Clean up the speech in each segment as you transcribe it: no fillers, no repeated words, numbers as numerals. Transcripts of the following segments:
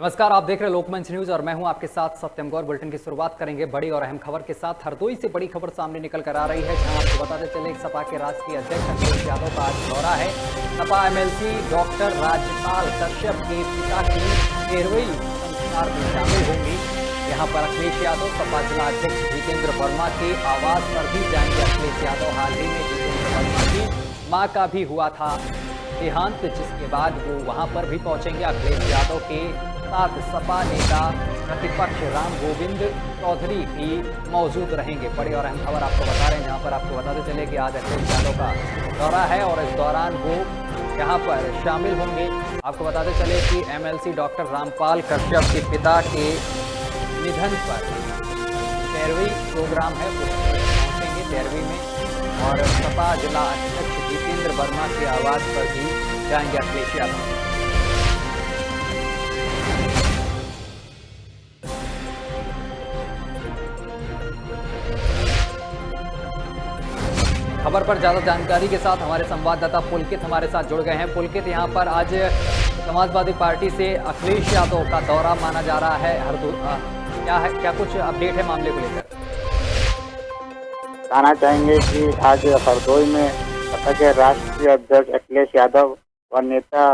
नमस्कार, आप देख रहे हैं लोकमंच न्यूज और मैं हूं आपके साथ सत्यम गौर। बुलेटिन की शुरुआत करेंगे बड़ी और अहम खबर के साथ। हरदोई से बड़ी खबर सामने निकल कर आ रही है, जहां आपको बताते चले सपा के राष्ट्रीय अध्यक्ष अखिलेश यादव का आज दौरा है। सपा एमएलसी डॉक्टर राजपाल कश्यप के पिता की 13वीं संस्कार में शामिल होंगी। यहाँ पर अखिलेश यादव सपा जिला अध्यक्ष जितेंद्र वर्मा के आवास पर भी जाएंगे। अखिलेश यादव हाल ही में जितेंद्र वर्मा की मां का भी हुआ था देहांत, जिसके बाद वो वहां पर भी पहुंचेंगे। अखिलेश यादव के साथ सपा नेता प्रतिपक्ष राम गोविंद चौधरी भी मौजूद रहेंगे। बड़ी और अहम खबर आपको बता रहे हैं, जहां पर आपको बताते चले कि आज अखिलेश यादव का दौरा है और इस दौरान वो यहां पर शामिल होंगे। आपको बताते चले कि एमएलसी डॉक्टर रामपाल कश्यप के पिता के निधन पर 13वीं प्रोग्राम है, उसमें पहुंचेंगे 13वीं में, और सपा जिला अध्यक्ष जितेंद्र वर्मा के आवास पर भी जाएंगे अखिलेश यादव। खबर पर ज्यादा जानकारी के साथ हमारे संवाददाता पुलकित हमारे साथ जुड़ गए हैं। पुलकित, यहाँ पर आज समाजवादी पार्टी से अखिलेश यादव का दौरा माना जा रहा है क्या कुछ अपडेट है मामले को लेकर? बताना चाहेंगे कि आज हरदोई में सपा के राष्ट्रीय अध्यक्ष अखिलेश यादव और नेता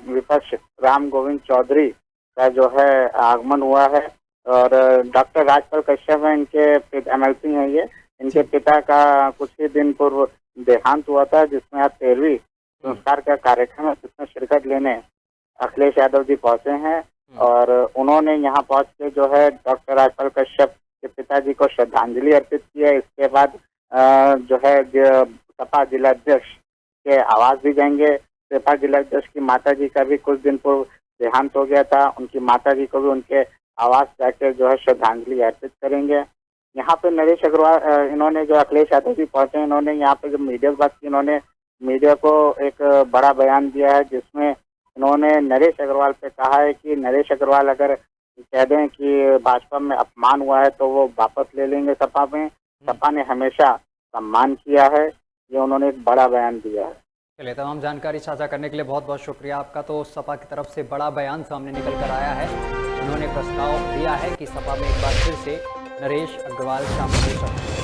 विपक्ष राम गोविंद चौधरी का जो है आगमन हुआ है। और डॉक्टर राजपाल कश्यप है, इनके एमएलसी हैं ये। इनके पिता का कुछ ही दिन पूर्व देहांत हुआ था, जिसमें आज 13वीं संस्कार का कार्यक्रम है, जिसमें शिरकत लेने अखिलेश यादव जी पहुंचे हैं। और उन्होंने यहाँ पहुंच के जो है डॉक्टर राजपाल कश्यप के पिताजी को श्रद्धांजलि अर्पित की है। इसके बाद जो है सपा जिलाध्यक्ष के आवास भी जाएंगे। सपा जिलाध्यक्ष की माताजी का भी कुछ दिन पूर्व देहांत हो गया था, उनकी माताजी को भी उनके आवास जाकर जो है श्रद्धांजलि अर्पित करेंगे। यहाँ पे नरेश अग्रवाल, इन्होंने जो अखिलेश यादव जी पहुंचे, इन्होंने यहाँ पे जो मीडिया से बात की, इन्होंने मीडिया को एक बड़ा बयान दिया है, जिसमें इन्होंने नरेश अग्रवाल पे कहा है कि नरेश अग्रवाल अगर कह दें कि भाजपा में अपमान हुआ है तो वो वापस ले लेंगे सपा में। सपा ने हमेशा सम्मान किया है, ये उन्होंने एक बड़ा बयान दिया है। चलिए, तमाम जानकारी साझा करने के लिए बहुत बहुत शुक्रिया आपका। तो सपा की तरफ से बड़ा बयान सामने निकल कर आया है। उन्होंने प्रस्ताव दिया है कि सपा में एक बार फिर से नरेश अग्रवाल शामिल हो सकते हैं।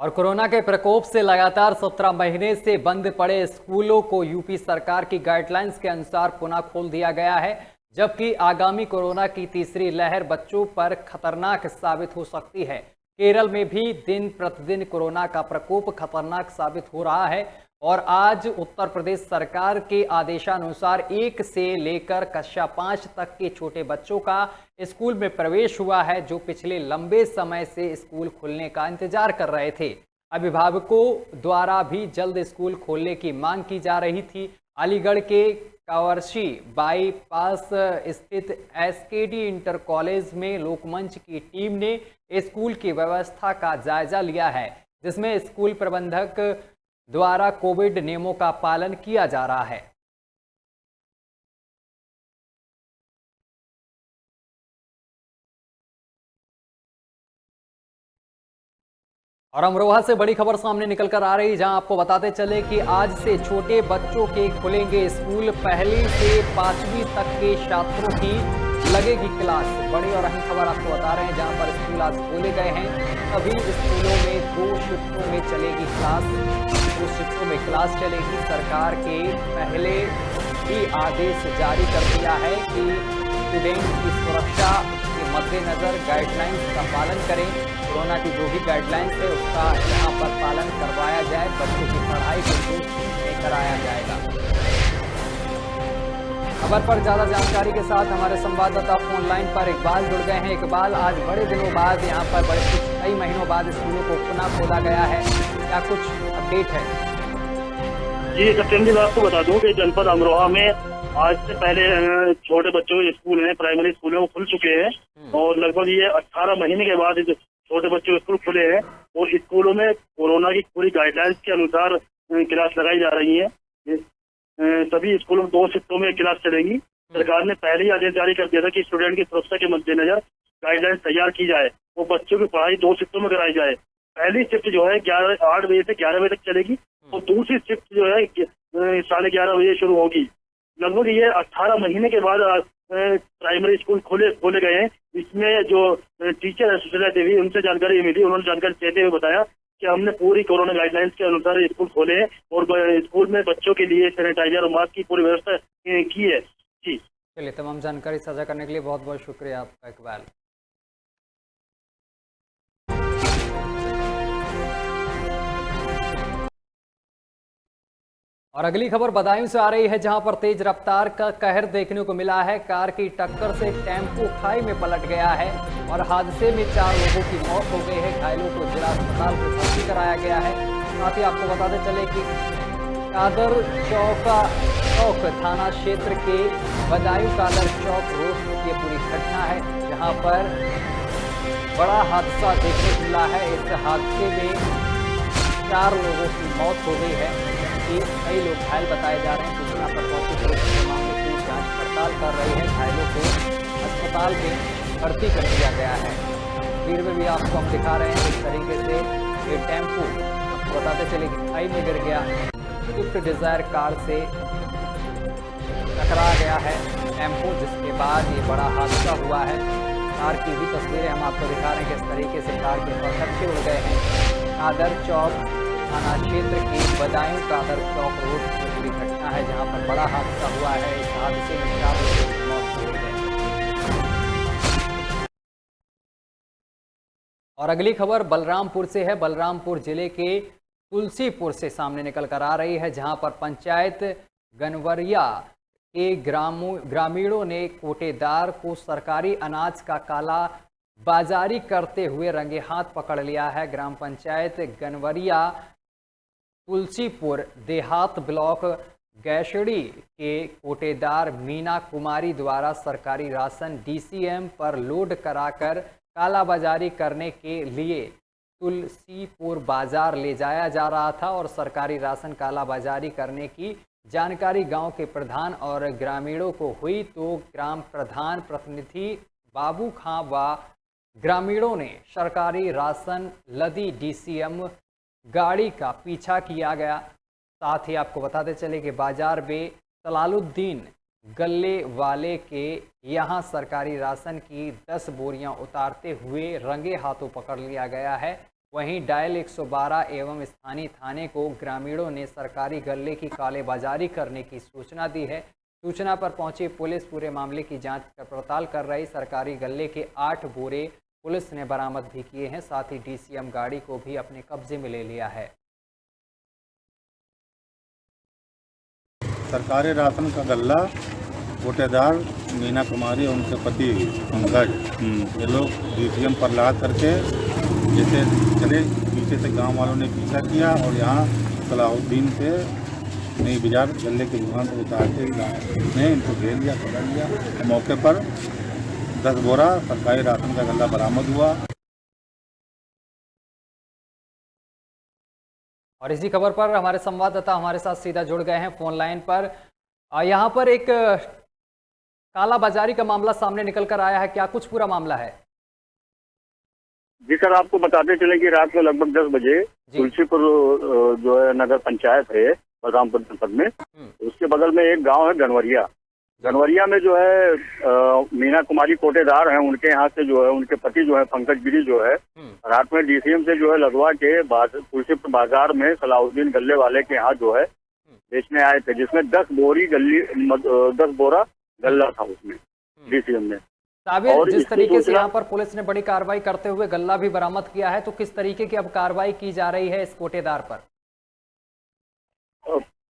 और कोरोना के प्रकोप से लगातार 17 महीने से बंद पड़े स्कूलों को यूपी सरकार की गाइडलाइंस के अनुसार पुनः खोल दिया गया है, जबकि आगामी कोरोना की तीसरी लहर बच्चों पर खतरनाक साबित हो सकती है। केरल में भी दिन प्रतिदिन कोरोना का प्रकोप खतरनाक साबित हो रहा है और आज उत्तर प्रदेश सरकार के आदेशानुसार 1 से लेकर कक्षा 5 तक के छोटे बच्चों का स्कूल में प्रवेश हुआ है, जो पिछले लंबे समय से स्कूल खुलने का इंतजार कर रहे थे। अभिभावकों द्वारा भी जल्द स्कूल खोलने की मांग की जा रही थी। अलीगढ़ के कावर्शी बाईपास स्थित एसकेडी इंटर कॉलेज में लोकमंच की टीम ने स्कूल की व्यवस्था का जायजा लिया है, जिसमें स्कूल प्रबंधक द्वारा कोविड नियमों का पालन किया जा रहा है। और अमरोहा से बड़ी खबर सामने निकल कर आ रही, जहां आपको बताते चले कि आज से छोटे बच्चों के खुलेंगे स्कूल। 1ली से 5वीं तक के छात्रों की लगेगी क्लास। बड़ी और अहम खबर आपको बता रहे हैं, जहां पर स्कूल आज खोले गए हैं। सभी स्कूलों में 2 शिफ्टों में चलेगी क्लास। 2 शिफ्टों में क्लास चलेगी। सरकार के पहले ही आदेश जारी कर दिया है कि स्टूडेंट की सुरक्षा के मद्देनजर गाइडलाइंस का पालन करें। कोरोना की जो भी गाइडलाइंस है उसका यहाँ पर पालन करवाया जाए। बच्चों की पढ़ाई को नहीं कराया जाएगा। खबर पर ज्यादा जानकारी के साथ हमारे संवाददाता फोन लाइन पर इकबाल जुड़ गए हैं। इकबाल, आज बड़े दिनों बाद यहाँ पर कई महीनों बाद स्कूलों को पुनः खोला गया है, क्या कुछ अपडेट है? जी सत्यम जी, मैं आपको बता दूं कि जनपद अमरोहा में आज से पहले छोटे बच्चों के स्कूल हैं, प्राइमरी स्कूल हैं, वो खुल चुके हैं। और लगभग ये 18 महीने के बाद छोटे बच्चों के स्कूल खुले हैं और स्कूलों में कोरोना की पूरी गाइडलाइंस के अनुसार क्लास लगाई जा रही है। सभी स्कूलों में 2 शिफ्टों में क्लास चलेगी। सरकार ने पहले ही आदेश जारी कर दिया था कि स्टूडेंट की सुरक्षा के मद्देनजर गाइडलाइंस तैयार की जाए, वो बच्चों की पढ़ाई 2 शिफ्टों में कराई जाए। पहली शिफ्ट जो है 8 बजे से 11 बजे तक चलेगी और दूसरी शिफ्ट जो है 11:30 बजे शुरू होगी। लगभग ये 18 महीने के बाद प्राइमरी स्कूल खोले गए हैं। इसमें जो टीचर सुशीला देवी, उनसे जानकारी मिली, उन्होंने जानकारी देते हुए बताया कि हमने पूरी कोरोना गाइडलाइंस के अनुसार स्कूल खोले हैं और स्कूल में बच्चों के लिए सैनिटाइजर और मास्क की पूरी व्यवस्था की है। जी चलिए, तमाम जानकारी साझा करने के लिए बहुत बहुत शुक्रिया आपका इकबाल। और अगली खबर बदायूं से आ रही है, जहां पर तेज रफ्तार का कहर देखने को मिला है। कार की टक्कर से टेम्पो खाई में पलट गया है और हादसे में 4 लोगों की मौत हो गई है। घायलों को जिला अस्पताल में भर्ती कराया गया है। साथ ही आपको बताते चले कि कादर चौक थाना क्षेत्र के बदायूं कादर चौक रोड की ये पूरी घटना है, जहां पर बड़ा हादसा देखने को मिला है। इस हादसे में 4 लोगों की मौत हो गई है, कई लोग घायल बताए जा रहे हैं। सूचना पर पहुंची पुलिस मामले की जांच पड़ताल कर रही है। घायलों को अस्पताल में भर्ती कर दिया गया है। तस्वीर में भी आपको हम दिखा रहे हैं, इस तरीके से ये टेम्पो, आपको बताते चले कि खाई में गिर गया। स्विफ्ट डिजायर कार से टकरा गया है टेम्पो, जिसके बाद ये बड़ा हादसा हुआ है। कार की भी तस्वीरें हम आपको दिखा रहे हैं कि इस तरीके से कार के परखच्चे उड़ गए हैं। कादर चौक थाना क्षेत्र की बदायूं कादर चौक रोड की पूरी घटना है, जहां पर बड़ा हादसा हुआ है। इस हादसे में 4 लोगों की मौत हो गई है। और अगली खबर बलरामपुर से है। बलरामपुर जिले के तुलसीपुर से सामने निकल कर आ रही है, जहां पर पंचायत गनवरिया के ग्रामीणों ने कोटेदार को सरकारी अनाज का काला बाजारी करते हुए रंगे हाथ पकड़ लिया है। ग्राम पंचायत गनवरिया तुलसीपुर देहात ब्लॉक गैशड़ी के कोटेदार मीना कुमारी द्वारा सरकारी राशन डीसीएम पर लोड कराकर कालाबाजारी करने के लिए तुलसीपुर बाजार ले जाया जा रहा था और सरकारी राशन कालाबाजारी करने की जानकारी गांव के प्रधान और ग्रामीणों को हुई, तो ग्राम प्रधान प्रतिनिधि बाबू खां व ग्रामीणों ने सरकारी राशन लदी डीसीएम गाड़ी का पीछा किया गया। साथ ही आपको बताते चले कि बाजार में सलालुद्दीन गल्ले वाले के यहाँ सरकारी राशन की 10 बोरियां उतारते हुए रंगे हाथों पकड़ लिया गया है। वहीं डायल 112 एवं स्थानीय थाने को ग्रामीणों ने सरकारी गल्ले की कालेबाजारी करने की सूचना दी है। सूचना पर पहुंची पुलिस पूरे मामले की जांच पड़ताल कर रही। सरकारी गल्ले के 8 बोरे पुलिस ने बरामद भी किए हैं। साथ ही डीसीएम गाड़ी को भी अपने कब्जे में ले लिया है। सरकारी राशन का गल्ला कोटेदार मीना कुमारी और उनके पति पंकज, ये लोग डीसीएम पर ला करके जैसे चले, पीछे से गांव वालों ने पीछा किया और यहाँ सलाहुद्दीन से नई बाजार गल्ले की दुकान पर उतारते ने इनको घेर लिया, पकड़ लिया। मौके पर 10 बोरा सरकारी राशन का गल्ला बरामद हुआ। और इसी खबर पर हमारे संवाददाता हमारे साथ सीधा जुड़ गए हैं फोन लाइन पर। यहाँ पर एक कालाबाजारी का मामला सामने निकल कर आया है, क्या कुछ पूरा मामला है? जी सर, आपको बताते चले कि रात को लगभग 10 बजे तुलसीपुर जो है नगर पंचायत है बलरामपुर जनपद में, उसके बगल में एक गांव है गनवरिया में जो है मीना कुमारी कोटेदार हैं, उनके यहाँ से जो है उनके पति जो है पंकज गिरी जो है रात में डीसीएम से जो है लगवा के तुलसीपुर बाजार में सलाहुद्दीन गल्ले वाले के यहाँ जो है बेचने आए थे, जिसमें 10 बोरा गल्ला था उसमें डीसीएम में। साबिर, जिस तरीके से यहाँ पर पुलिस ने बड़ी कार्रवाई करते हुए गल्ला भी बरामद किया है, तो किस तरीके की अब कार्रवाई की जा रही है इस कोटेदार पर?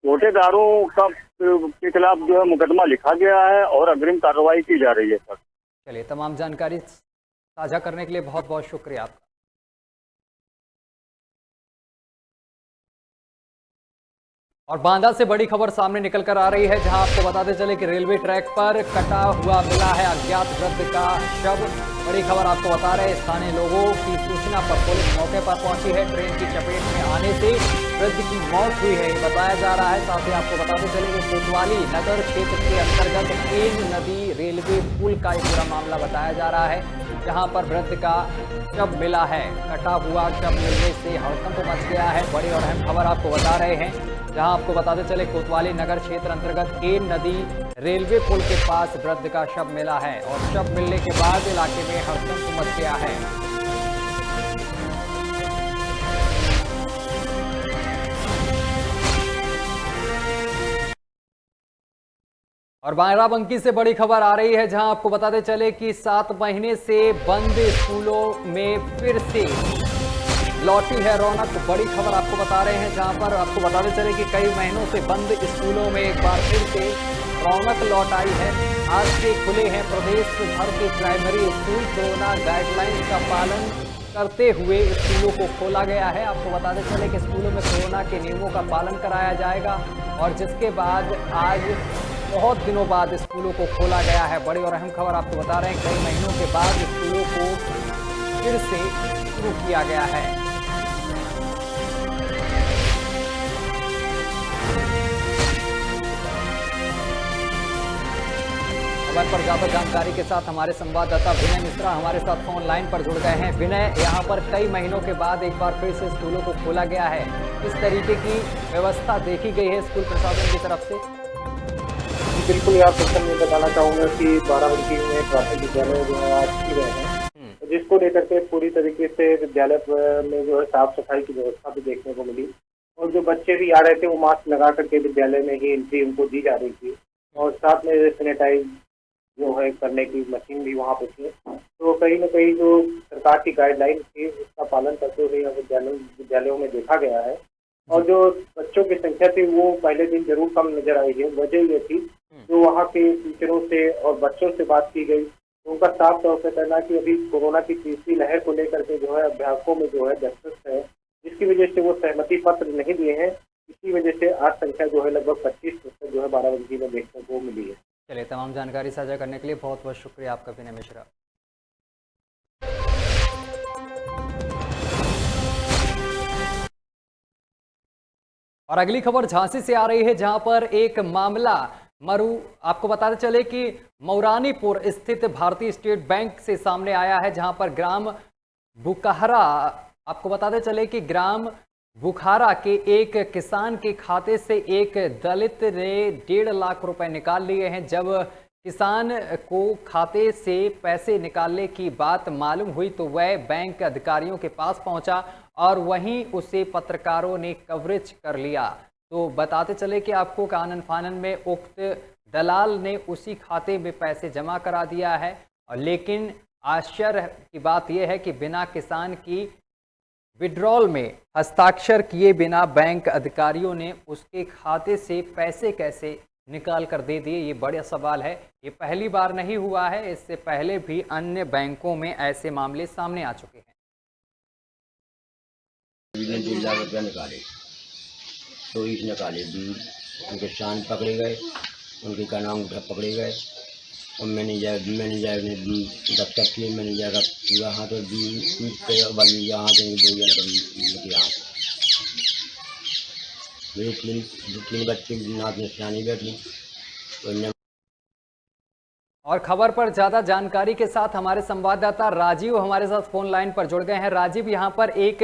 कोटेदारों के खिलाफ जो है मुकदमा लिखा गया है और अग्रिम कार्रवाई की जा रही है सर। चलिए, तमाम जानकारी साझा करने के लिए बहुत बहुत शुक्रिया आपका। और बांदा से बड़ी खबर सामने निकल कर आ रही है, जहां आपको बताते चले कि रेलवे ट्रैक पर कटा हुआ मिला है अज्ञात वृद्ध का शव। बड़ी खबर आपको बता रहे हैं, स्थानीय लोगों की सूचना पर पुलिस मौके पर पहुंची है। ट्रेन की चपेट में आने से वृद्ध की मौत हुई है, ये बताया जा रहा है। साथ ही आपको बताते चले कि कोतवाली नगर क्षेत्र के अंतर्गत केन नदी रेलवे पुल का एक पूरा मामला बताया जा रहा है, जहां पर वृद्ध का शव मिला है। कटा हुआ शव मिलने से हड़कंप मच गया है। बड़ी और अहम खबर आपको बता रहे हैं, जहां आपको बताते चले कोतवाली नगर क्षेत्र अंतर्गत केन नदी रेलवे पुल के पास वृद्ध का शव मिला है और शव मिलने के बाद इलाके में हड़कंप मच गया है। और बाराबंकी से बड़ी खबर आ रही है, जहां आपको बताते चले कि 7 महीने से बंद स्कूलों में फिर से लौटी है रौनक। बड़ी खबर आपको बता रहे हैं, जहां पर आपको बताते चले कि कई महीनों से बंद स्कूलों में एक बार फिर से रौनक लौट आई है। आज से खुले हैं प्रदेश भर के प्राइमरी स्कूल। कोरोना गाइडलाइंस का पालन करते हुए स्कूलों को खोला गया है। आपको बताते चले कि स्कूलों में कोरोना के नियमों का पालन कराया जाएगा और जिसके बाद आज बहुत दिनों बाद स्कूलों को खोला गया है। बड़ी और अहम खबर आपको बता रहे हैं, कई महीनों के बाद स्कूलों को फिर से शुरू किया गया है। खबर पर ज्यादा जानकारी के साथ हमारे संवाददाता विनय मिश्रा हमारे साथ फोन लाइन पर जुड़ गए हैं। विनय, यहाँ पर कई महीनों के बाद एक बार फिर से स्कूलों को खोला गया है, किस तरीके की व्यवस्था देखी गई है स्कूल प्रशासन की तरफ से? बिल्कुल, यहाँ प्रश्न में बताना चाहूँगा कि बाराबंकी में प्राथमिक विद्यालय जो है आज खुल रहे हैं, जिसको लेकर के पूरी तरीके से विद्यालय में जो है साफ सफाई की व्यवस्था भी देखने को मिली और जो बच्चे भी आ रहे थे वो मास्क लगा करके विद्यालय में ही एंट्री उनको दी जा रही थी और साथ में सैनिटाइज जो है करने की मशीन भी वहाँ पे थी। तो कहीं ना कहीं जो सरकार की गाइडलाइन थी उसका पालन करते हुए विद्यालयों में देखा गया है और जो बच्चों की संख्या थी वो पहले दिन जरूर कम नजर आई है। वजह ये थी जो वहाँ के टीचरों से और बच्चों से बात की गई तो उनका साफ तौर से कहना कि अभी कोरोना की तीसरी लहर को लेकर के जो है अध्यापकों में जो है दहशत है, जिसकी वजह से वो सहमति पत्र नहीं दिए हैं। इसी वजह से आज संख्या जो है लगभग 25% जो है बाराबंकी में देखने को मिली है। चलिए, तमाम जानकारी साझा करने के लिए बहुत बहुत शुक्रिया आपका विनय मिश्रा। और अगली खबर झांसी से आ रही है, जहां पर एक मामला आपको बताते चले कि मौरानीपुर स्थित भारतीय स्टेट बैंक से सामने आया है, जहां पर ग्राम बुखारा आपको बताते चले कि ग्राम बुखारा के एक किसान के खाते से एक दलित ने 1.5 लाख रुपए निकाल लिए हैं। जब किसान को खाते से पैसे निकालने की बात मालूम हुई तो वह बैंक अधिकारियों के पास पहुंचा और वहीं उसे पत्रकारों ने कवरेज कर लिया। तो बताते चले कि आपको कानन फानन में उक्त दलाल ने उसी खाते में पैसे जमा करा दिया है, लेकिन आश्चर्य की बात यह है कि बिना किसान की विड्रॉल में हस्ताक्षर किए बिना बैंक अधिकारियों ने उसके खाते से पैसे कैसे निकाल कर दे दिए, ये बड़ा सवाल है। ये पहली बार नहीं हुआ है, इससे पहले भी अन्य बैंकों में ऐसे मामले सामने आ चुके हैं। 2 लाख रुपया निकाले तो इस निकाले भी उनके शान पकड़े गए, उनके का नाम पकड़े गए और मैनेजर ने दफ्तर के मैनेजर का पूरा हाथ बल यहाँ मेरे 3 बच्चे नाथ में सियानी बैठी। और खबर पर ज्यादा जानकारी के साथ हमारे संवाददाता राजीव हमारे साथ फोन लाइन पर जुड़ गए हैं। राजीव, यहाँ पर एक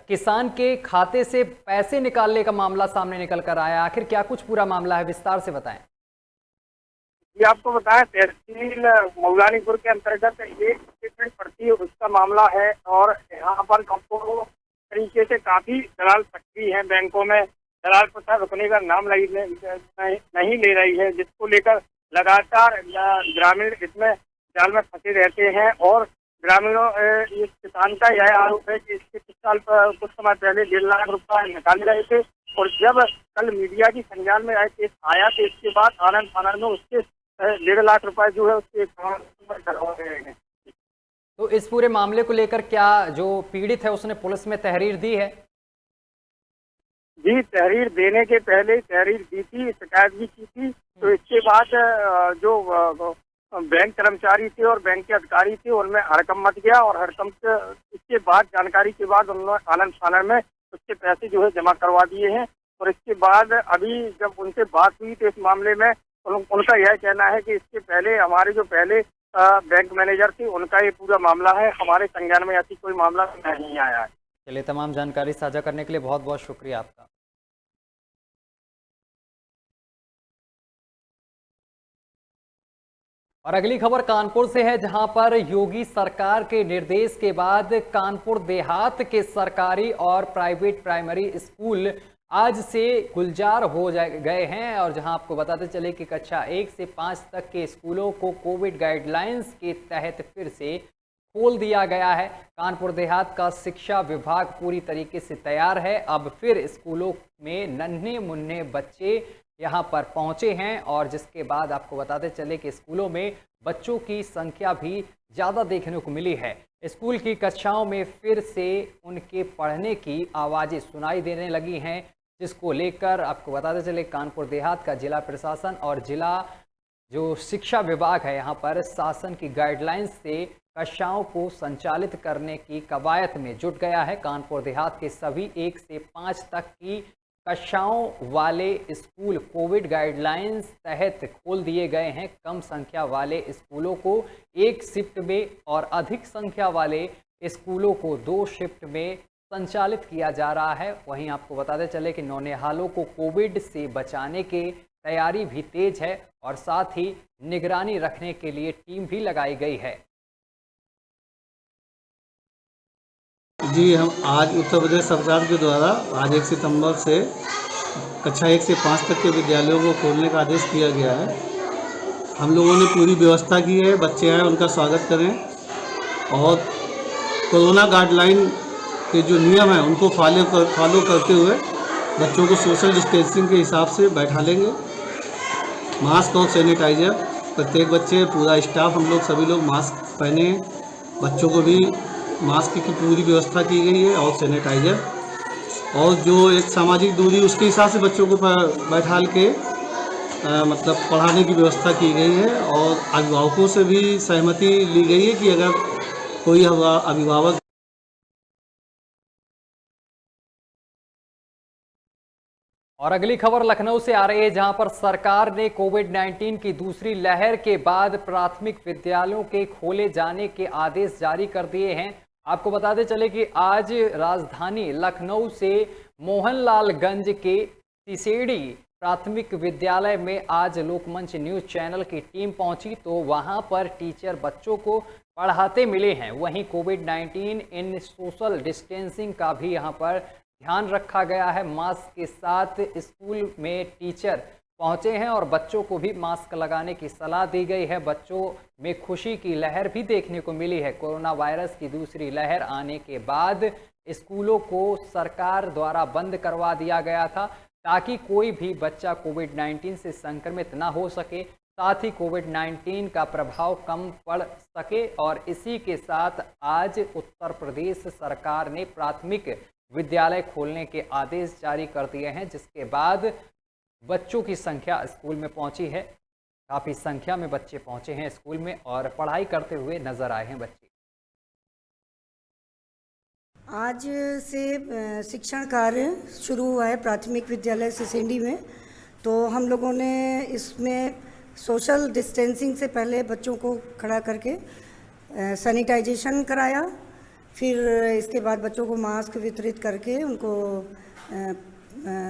किसान के खाते से पैसे निकालने का मामला सामने निकल कर आया, आखिर क्या कुछ पूरा मामला है, विस्तार से बताएं। ये आपको बताया तहसील मौलानीपुर के अंतर्गत एक स्टेटमेंट पड़ती है उसका मामला है और यहाँ पर आपको तरीके से काफी दलाल सक्रिय हैं बैंकों में। दलाल प्रथा रुकने का नाम नहीं ले रही है, जिसको लेकर लगातार ग्रामीण इसमें जाल में फंसे रहते हैं और ग्रामीणों इस किसान का यह आरोप है कि इसके कुछ समय पहले 1.5 लाख रुपए निकाले गए थे और जब कल मीडिया की संज्ञान में केस आया तो इसके बाद आनंद फानंद में उसके 1.5 लाख रुपए जो है उसके करवा गए हैं। तो इस पूरे मामले को लेकर क्या जो पीड़ित है उसने पुलिस में तहरीर दी है? जी, तहरीर देने के पहले तहरीर दी थी, शिकायत भी की थी। तो इसके बाद जो बैंक कर्मचारी थे और बैंक के अधिकारी थे उनमें हड़कंप मच गया और हड़कंप इसके बाद जानकारी के बाद उन्होंने आनंद फानन में उसके पैसे जो है जमा करवा दिए हैं। और इसके बाद अभी जब उनसे बात हुई तो इस मामले में उनका यह कहना है कि इसके पहले हमारे जो पहले बैंक मैनेजर थे उनका ये पूरा मामला है, हमारे संज्ञान में ऐसी कोई मामला नहीं आया है। चलिए, तमाम जानकारी साझा करने के लिए बहुत बहुत शुक्रिया आपका। और अगली खबर कानपुर से है, जहां पर योगी सरकार के निर्देश के बाद कानपुर देहात के सरकारी और प्राइवेट प्राइमरी स्कूल आज से गुलजार हो गए हैं। और जहां आपको बताते चले कि कक्षा 1 से 5 तक के स्कूलों को कोविड गाइडलाइंस के तहत फिर से खोल दिया गया है। कानपुर देहात का शिक्षा विभाग पूरी तरीके से तैयार है। अब फिर स्कूलों में नन्हे मुन्ने बच्चे यहाँ पर पहुँचे हैं और जिसके बाद आपको बताते चले कि स्कूलों में बच्चों की संख्या भी ज़्यादा देखने को मिली है। स्कूल की कक्षाओं में फिर से उनके पढ़ने की आवाज़ें सुनाई देने लगी हैं, जिसको लेकर आपको बताते चले कानपुर देहात का जिला प्रशासन और जिला जो शिक्षा विभाग है यहाँ पर शासन की गाइडलाइंस से कक्षाओं को संचालित करने की कवायद में जुट गया है। कानपुर देहात के सभी 1 से 5 तक की कक्षाओं वाले स्कूल कोविड गाइडलाइंस तहत खोल दिए गए हैं। कम संख्या वाले स्कूलों को 1 शिफ्ट में और अधिक संख्या वाले स्कूलों को 2 शिफ्ट में संचालित किया जा रहा है। वहीं आपको बताते चले कि नौनिहालों को कोविड से बचाने की तैयारी भी तेज है और साथ ही निगरानी रखने के लिए टीम भी लगाई गई है। जी, हम आज उत्तर प्रदेश सरकार के द्वारा आज 1 सितंबर से कक्षा 1 से 5 तक के विद्यालयों को खोलने का आदेश किया गया है। हम लोगों ने पूरी व्यवस्था की है, बच्चे आए उनका स्वागत करें और कोरोना गाइडलाइन के जो नियम हैं उनको फॉलो करते हुए बच्चों को सोशल डिस्टेंसिंग के हिसाब से बैठा लेंगे। मास्क और सैनिटाइजर प्रत्येक बच्चे, पूरा स्टाफ, हम लोग सभी लोग मास्क पहने, बच्चों को भी मास्क की पूरी व्यवस्था की गई है और सैनिटाइजर और जो एक सामाजिक दूरी उसके हिसाब से बच्चों को बैठाल के मतलब पढ़ाने की व्यवस्था की गई है। और अभिभावकों से भी सहमति ली गई है कि अगर कोई अभिभावक। और अगली खबर लखनऊ से आ रही है, जहां पर सरकार ने कोविड-19 की दूसरी लहर के बाद प्राथमिक विद्यालयों के खोले जाने के आदेश जारी कर दिए हैं। आपको बताते चले कि आज राजधानी लखनऊ से मोहनलालगंज के सिसेड़ी प्राथमिक विद्यालय में आज लोकमंच न्यूज़ चैनल की टीम पहुंची तो वहां पर टीचर बच्चों को पढ़ाते मिले हैं। वहीं कोविड-19 इन सोशल डिस्टेंसिंग का भी यहां पर ध्यान रखा गया है। मास्क के साथ स्कूल में टीचर पहुंचे हैं और बच्चों को भी मास्क लगाने की सलाह दी गई है। बच्चों में खुशी की लहर भी देखने को मिली है। कोरोना वायरस की दूसरी लहर आने के बाद स्कूलों को सरकार द्वारा बंद करवा दिया गया था ताकि कोई भी बच्चा कोविड-19 से संक्रमित ना हो सके, साथ ही कोविड-19 का प्रभाव कम पड़ सके। और इसी के साथ आज उत्तर प्रदेश सरकार ने प्राथमिक विद्यालय खोलने के आदेश जारी कर दिए हैं, जिसके बाद बच्चों की संख्या स्कूल में पहुंची है। काफ़ी संख्या में बच्चे पहुंचे हैं स्कूल में और पढ़ाई करते हुए नजर आए हैं बच्चे। आज से शिक्षण कार्य शुरू हुआ है प्राथमिक विद्यालय सिसेंडी में। तो हम लोगों ने इसमें सोशल डिस्टेंसिंग से पहले बच्चों को खड़ा करके सैनिटाइजेशन कराया, फिर इसके बाद बच्चों को मास्क वितरित करके उनको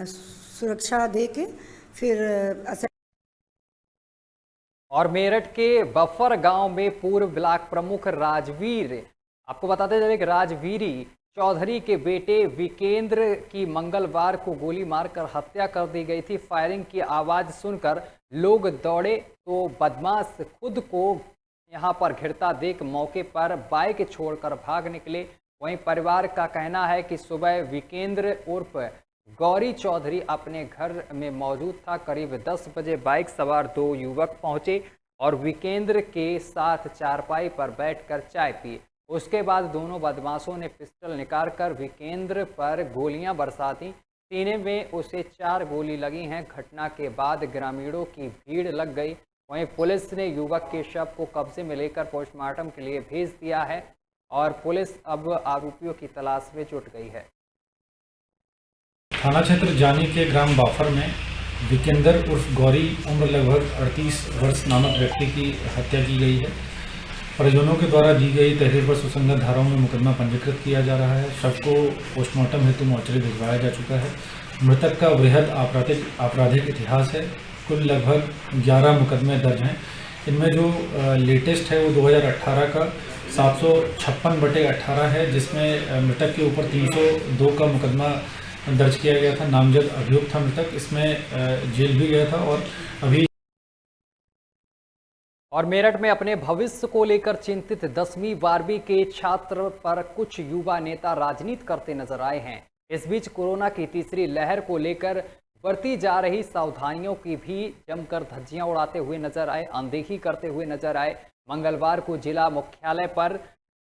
सुरक्षा दे के फिर। और मेरठ के बफर गांव में पूर्व ब्लॉक प्रमुख राजवीर, आपको बताते चले कि राजवीरी चौधरी के बेटे विकेंद्र की मंगलवार को गोली मारकर हत्या कर दी गई थी। फायरिंग की आवाज़ सुनकर लोग दौड़े तो बदमाश खुद को यहां पर घिरता देख मौके पर बाइक छोड़कर भाग निकले। वहीं परिवार का कहना है कि सुबह विकेंद्र उर्फ गौरी चौधरी अपने घर में मौजूद था। करीब 10 बजे बाइक सवार 2 युवक पहुंचे और विकेंद्र के साथ चारपाई पर बैठकर चाय पी। उसके बाद दोनों बदमाशों ने पिस्टल निकालकर विकेंद्र पर गोलियां बरसा दी। सीने में उसे 4 गोली लगी हैं। घटना के बाद ग्रामीणों की भीड़ लग गई। वहीं पुलिस ने युवक के शव को कब्जे में लेकर पोस्टमार्टम के लिए भेज दिया है और पुलिस अब आरोपियों की तलाश में जुट गई है। थाना क्षेत्र जानी के ग्राम बाफर में विकेंद्र उर्फ गौरी उम्र लगभग 38 वर्ष नामक व्यक्ति की हत्या की गई है। परिजनों के द्वारा दी गई तहरीर पर सुसंगत धाराओं में मुकदमा पंजीकृत किया जा रहा है। शव को पोस्टमार्टम हेतु मोर्चरी भिजवाया जा चुका है। मृतक का बृहद आपराधिक इतिहास है। कुल लगभग 11 मुकदमे दर्ज हैं। इनमें जो लेटेस्ट है वो 2018 का 756/18 है, जिसमें मृतक के ऊपर 302 का मुकदमा दर्ज किया गया था। नामजद अभियुक्त था मृतक, इसमें जेल भी गया था। और मेरठ में अपने भविष्य को लेकर चिंतित 10वीं 12वीं के छात्र पर कुछ युवा नेता राजनीति करते नजर आए हैं। इस बीच कोरोना की तीसरी लहर को लेकर बरती जा रही सावधानियों की भी जमकर धज्जियां उड़ाते हुए नजर आए, अनदेखी करते हुए नजर आए। मंगलवार को जिला मुख्यालय पर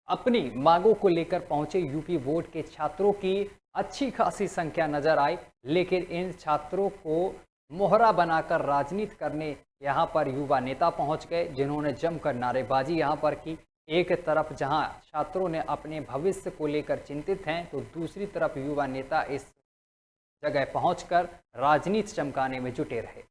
अपनी मांगों को लेकर पहुंचे यूपी बोर्ड के छात्रों की अच्छी खासी संख्या नजर आई, लेकिन इन छात्रों को मोहरा बनाकर राजनीति करने यहां पर युवा नेता पहुंच गए, जिन्होंने जमकर नारेबाजी यहां पर की। एक तरफ जहां छात्रों ने अपने भविष्य को लेकर चिंतित हैं, तो दूसरी तरफ युवा नेता इस जगह पहुंचकर राजनीति चमकाने में जुटे रहे।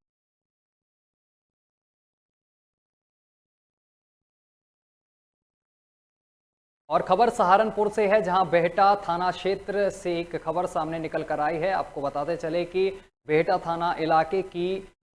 और खबर सहारनपुर से है, जहां बेहटा थाना क्षेत्र से एक खबर सामने निकल कर आई है। आपको बताते चले कि बेहटा थाना इलाके की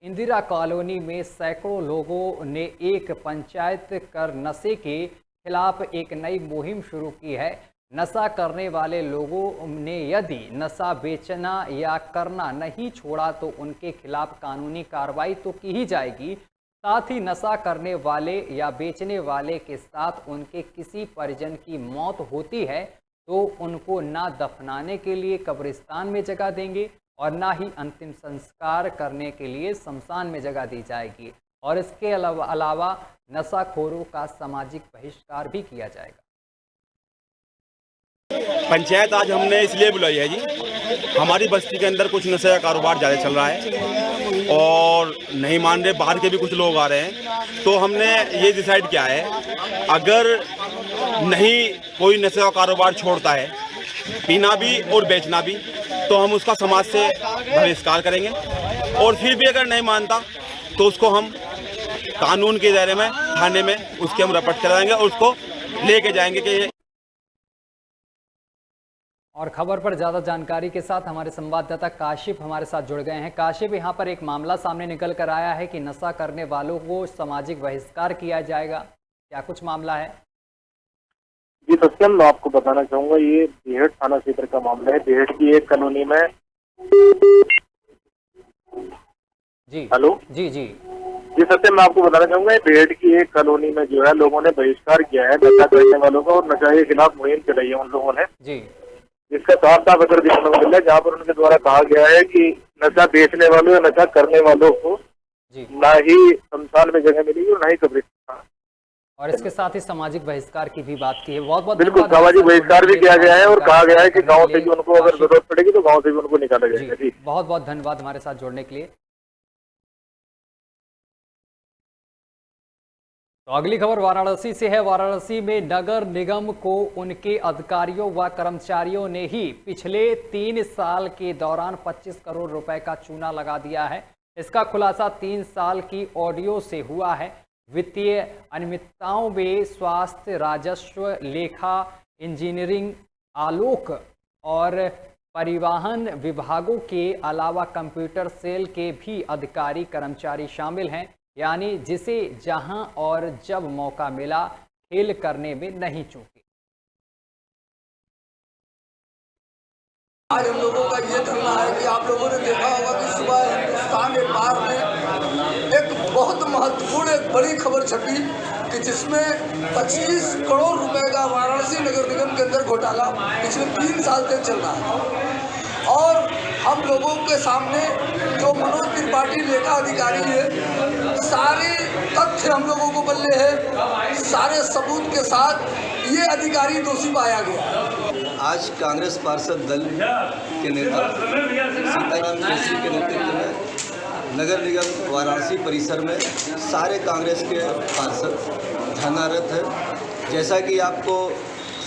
इंदिरा कॉलोनी में सैकड़ों लोगों ने एक पंचायत कर नशे के खिलाफ एक नई मुहिम शुरू की है। नशा करने वाले लोगों ने यदि नशा बेचना या करना नहीं छोड़ा तो उनके खिलाफ कानूनी कार्रवाई तो की ही जाएगी। साथ ही नशा करने वाले या बेचने वाले के साथ उनके किसी परिजन की मौत होती है तो उनको ना दफनाने के लिए कब्रिस्तान में जगह देंगे और ना ही अंतिम संस्कार करने के लिए शमशान में जगह दी जाएगी। और इसके अलावा नशाखोरों का सामाजिक बहिष्कार भी किया जाएगा। पंचायत आज हमने इसलिए बुलाई है जी, हमारी बस्ती के अंदर कुछ नशे का कारोबार ज़्यादा चल रहा है और नहीं मान रहे, बाहर के भी कुछ लोग आ रहे हैं। तो हमने ये डिसाइड किया है, अगर नहीं कोई नशे का कारोबार छोड़ता है, पीना भी और बेचना भी, तो हम उसका समाज से बहिष्कार करेंगे। और फिर भी अगर नहीं मानता तो उसको हम कानून के दायरे में थाने में उसके हम रपट कराएंगे और उसको लेके जाएंगे कि और खबर पर ज़्यादा जानकारी के साथ हमारे संवाददाता काशिफ हमारे साथ जुड़ गए हैं। काशिफ, यहाँ पर एक मामला सामने निकल कर आया है कि नशा करने वालों को सामाजिक बहिष्कार किया जाएगा, क्या कुछ मामला है? जी सत्यम, मैं आपको बताना चाहूंगा, ये बेहट थाना क्षेत्र का मामला है। बेहट की एक कॉलोनी में जी हेलो जी जी जी सत्यम, मैं आपको बताना चाहूंगा, बेहट की एक कॉलोनी में जो है लोगों ने बहिष्कार किया है नशा करने वालों का, और नशा के खिलाफ मुहिम चलाई है उन लोगों ने जी। इसका साफ साफ असर देखने को मिला है, जहाँ पर उनके द्वारा कहा गया है कि नशा बेचने वालों या नशा करने वालों को ना ही शमशान में जगह मिलेगी और ना ही कब्रिस्तान। और इसके साथ ही सामाजिक बहिष्कार की भी बात की है। बहुत बहुत बिल्कुल, सामाजिक बहिष्कार भी किया गया है और कहा गया है कि गाँव से भी उनको अगर जरूरत पड़ेगी तो गाँव से भी उनको निकाला जाएगा। जी बहुत बहुत धन्यवाद हमारे साथ जुड़ने के लिए। तो अगली खबर वाराणसी से है। वाराणसी में नगर निगम को उनके अधिकारियों व कर्मचारियों ने ही पिछले 3 साल के दौरान 25 करोड़ रुपए का चूना लगा दिया है। इसका खुलासा 3 साल की ऑडियो से हुआ है। वित्तीय अनियमितताओं में स्वास्थ्य, राजस्व, लेखा, इंजीनियरिंग, आलोक और परिवहन विभागों के अलावा कंप्यूटर सेल के भी अधिकारी कर्मचारी शामिल हैं, यानी जिसे जहां और जब मौका मिला खेल करने में नहीं चूके। आज हम लोगों का ये धरना है कि आप लोगों ने देखा होगा कि सुबह हिंदुस्तान अखबार में एक बहुत महत्वपूर्ण एक बड़ी खबर छपी कि जिसमें 25 करोड़ रुपए का वाराणसी नगर निगम के अंदर घोटाला पिछले 3 साल से चल रहा है। और हम लोगों के सामने जो मनोज त्रिपाठी लेखा अधिकारी है, सारे तथ्य हम लोगों को बल्ले है, सारे सबूत के साथ ये अधिकारी दोषी पाया गया। आज कांग्रेस पार्षद दल के नेता सीताराम जोशी के नेतृत्व में नगर निगम वाराणसी परिसर में सारे कांग्रेस के पार्षद धरनारत है। जैसा कि आपको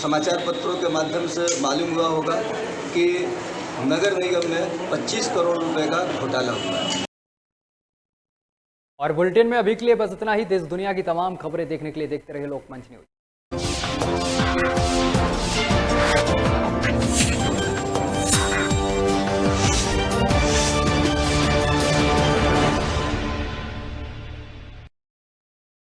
समाचार पत्रों के माध्यम से मालूम हुआ होगा कि नगर निगम में 25 करोड़ रुपए का घोटाला हुआ है। और बुलेटिन में अभी के लिए बस इतना ही। देश दुनिया की तमाम खबरें देखने के लिए देखते रहिए लोकमंच न्यूज।